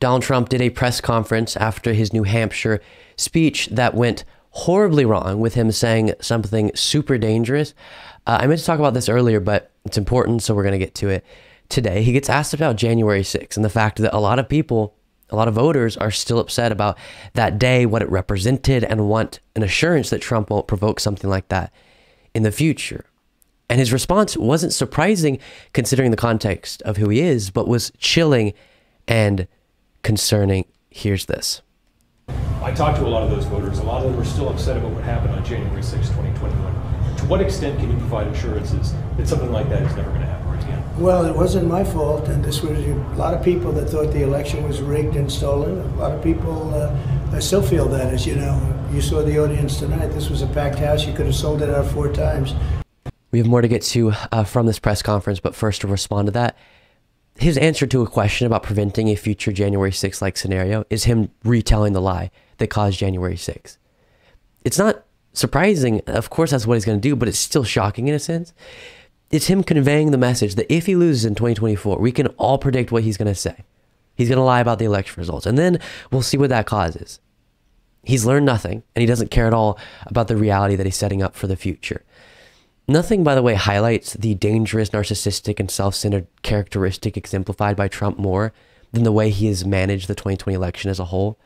Donald Trump did a press conference after his New Hampshire speech that went horribly wrong, with him saying something super dangerous. I meant to talk about this earlier, but it's important, so we're going to get to it today. He gets asked about January 6th and the fact that a lot of people, a lot of voters are still upset about that day, what it represented, and want an assurance that Trump won't provoke something like that in the future. And his response wasn't surprising considering the context of who he is, but was chilling and concerning. Here's this. I talked to a lot of those voters. A lot of them are still upset about what happened on January 6, 2021. To what extent can you provide assurances that something like that is never going to happen again? Well, it wasn't my fault, and this was a lot of people that thought the election was rigged and stolen. A lot of people still feel that, as you know. You saw the audience tonight. This was a packed house. You could have sold it out 4 times. We have more to get to from this press conference, but first, to respond to that, his answer to a question about preventing a future January 6th-like scenario is him retelling the lie that caused January 6th. It's not surprising. Of course, that's what he's going to do, but it's still shocking in a sense. It's him conveying the message that if he loses in 2024, we can all predict what he's going to say. He's going to lie about the election results, and then we'll see what that causes. He's learned nothing, and he doesn't care at all about the reality that he's setting up for the future. Nothing, by the way, highlights the dangerous, narcissistic, and self-centered characteristic exemplified by Trump more than the way he has managed the 2020 election as a whole.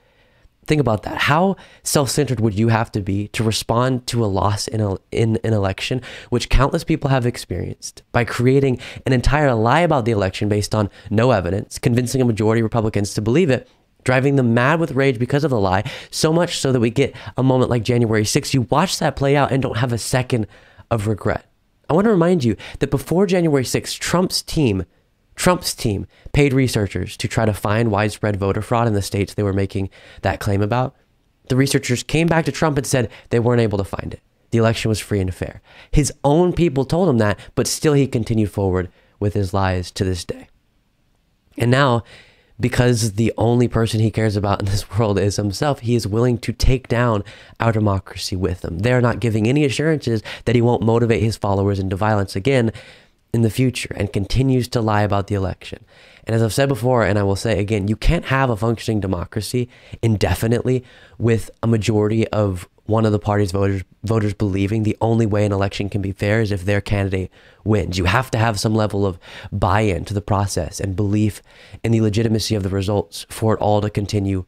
Think about that. How self-centered would you have to be to respond to a loss in an election, which countless people have experienced, by creating an entire lie about the election based on no evidence, convincing a majority of Republicans to believe it, driving them mad with rage because of the lie, so much so that we get a moment like January 6th. You watch that play out and don't have a second of regret. I want to remind you that before January 6th, Trump's team paid researchers to try to find widespread voter fraud in the states they were making that claim about. The researchers came back to Trump and said they weren't able to find it. The election was free and fair. His own people told him that, but still he continued forward with his lies to this day. And now, because the only person he cares about in this world is himself, he is willing to take down our democracy with him. They're not giving any assurances that he won't motivate his followers into violence again in the future, and continues to lie about the election. And as I've said before, and I will say again, you can't have a functioning democracy indefinitely with a majority of one of the party's voters believing the only way an election can be fair is if their candidate wins. You have to have some level of buy-in to the process and belief in the legitimacy of the results for it all to continue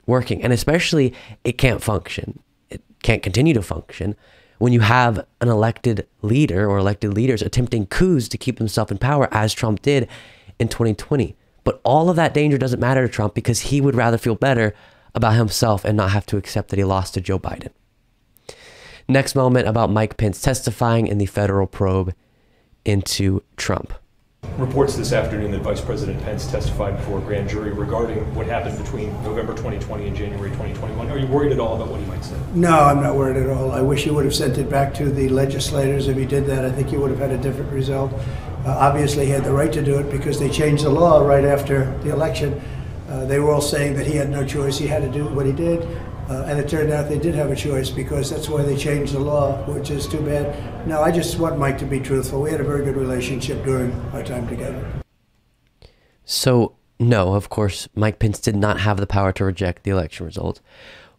working. And especially, it can't function. It can't continue to function when you have an elected leader or elected leaders attempting coups to keep themselves in power, as Trump did in 2020. But all of that danger doesn't matter to Trump because he would rather feel better about himself and not have to accept that he lost to Joe Biden. Next moment about Mike Pence testifying in the federal probe into Trump. Reports this afternoon that Vice President Pence testified before a grand jury regarding what happened between November 2020 and January 2021. Are you worried at all about what he might say? No, I'm not worried at all. I wish he would have sent it back to the legislators. If he did that, I think he would have had a different result. Obviously, he had the right to do it because they changed the law right after the election. They were all saying that he had no choice. He had to do what he did. And it turned out they did have a choice because that's why they changed the law, which is too bad. No, I just want Mike to be truthful. We had a very good relationship during our time together. So, no, of course, Mike Pence did not have the power to reject the election results.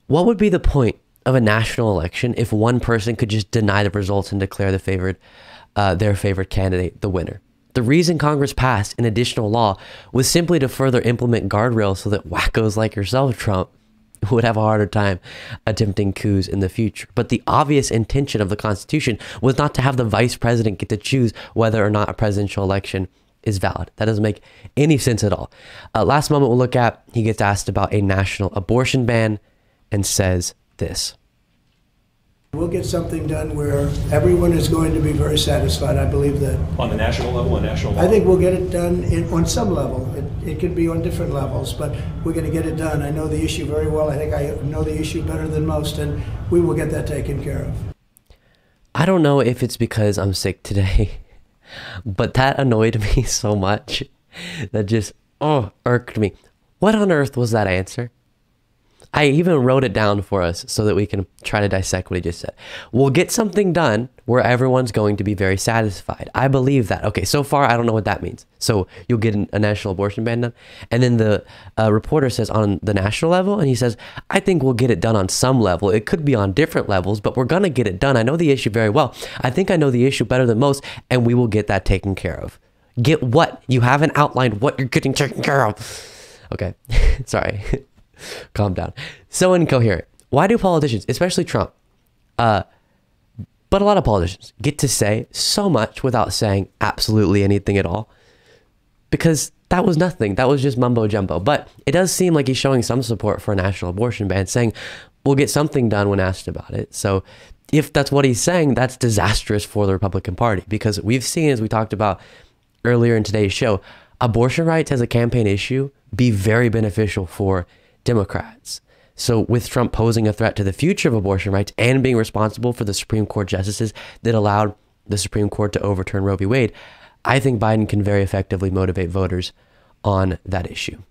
What would be the point of a national election if one person could just deny the results and declare their favorite candidate the winner? The reason Congress passed an additional law was simply to further implement guardrails so that wackos like yourself, Trump, would have a harder time attempting coups in the future. But the obvious intention of the Constitution was not to have the vice president get to choose whether or not a presidential election is valid. That doesn't make any sense at all. Last moment we'll look at, he gets asked about a national abortion ban and says this. We'll get something done where everyone is going to be very satisfied. I believe that. On the national level, I think we'll get it done on some level. It could be on different levels, but we're going to get it done. I know the issue very well. I think I know the issue better than most, and we will get that taken care of. I don't know if it's because I'm sick today, but that annoyed me so much. That just, irked me. What on earth was that answer? I even wrote it down for us so that we can try to dissect what he just said. We'll get something done where everyone's going to be very satisfied. I believe that. Okay, so far, I don't know what that means. So you'll get a national abortion ban done. And then the reporter says on the national level, and he says, I think we'll get it done on some level. It could be on different levels, but we're going to get it done. I know the issue very well. I think I know the issue better than most, and we will get that taken care of. Get what? You haven't outlined what you're getting taken care of. Okay, sorry. Calm down. So incoherent. Why do politicians, especially Trump, but a lot of politicians, get to say so much without saying absolutely anything at all? Because that was nothing. That was just mumbo jumbo. But it does seem like he's showing some support for a national abortion ban, saying we'll get something done when asked about it. So if that's what he's saying, that's disastrous for the Republican Party, because we've seen, as we talked about earlier in today's show, abortion rights as a campaign issue be very beneficial for Democrats. So with Trump posing a threat to the future of abortion rights and being responsible for the Supreme Court justices that allowed the Supreme Court to overturn Roe v. Wade, I think Biden can very effectively motivate voters on that issue.